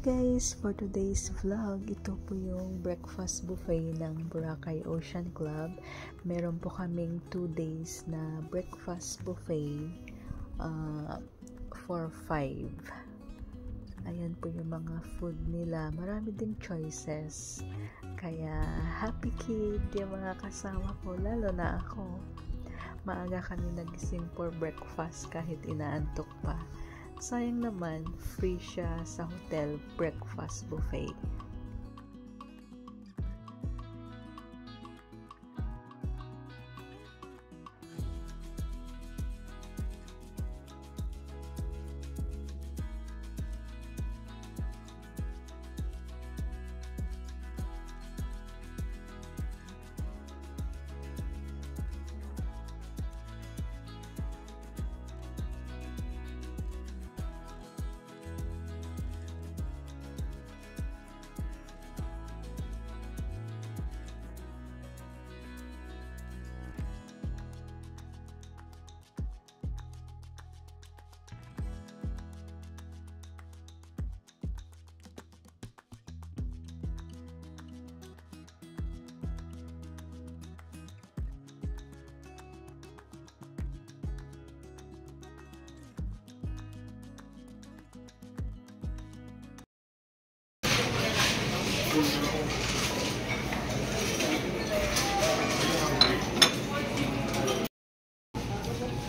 guys, for today's vlog, ito po yung breakfast buffet ng Boracay Ocean Club. Meron po kaming 2 days na breakfast buffet for 5. Ayan po yung mga food nila. Marami ding choices. Kaya happy kid yung mga kasama ko, lalo na ako. Maaga kami nagising for breakfast kahit inaantok pa. Sayang naman, free siya sa hotel breakfast buffet.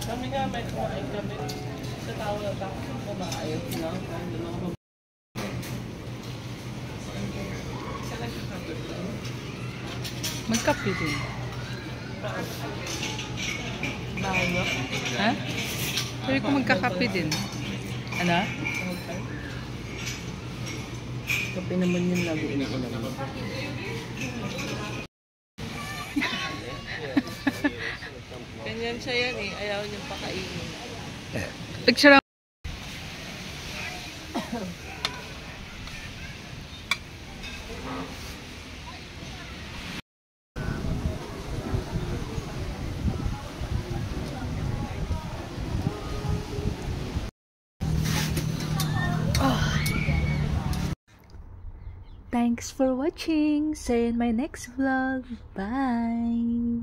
Kami nga may kumain kami sa tao na takot kumain lang. Magkape din. Bago? Ha? Sabi ko magkakape din. Ano? Kape naman yun lagi ko naman. Ganyan siya yan eh. Ayaw niyang pakainin. Picture. Thanks for watching. See you in my next vlog. Bye.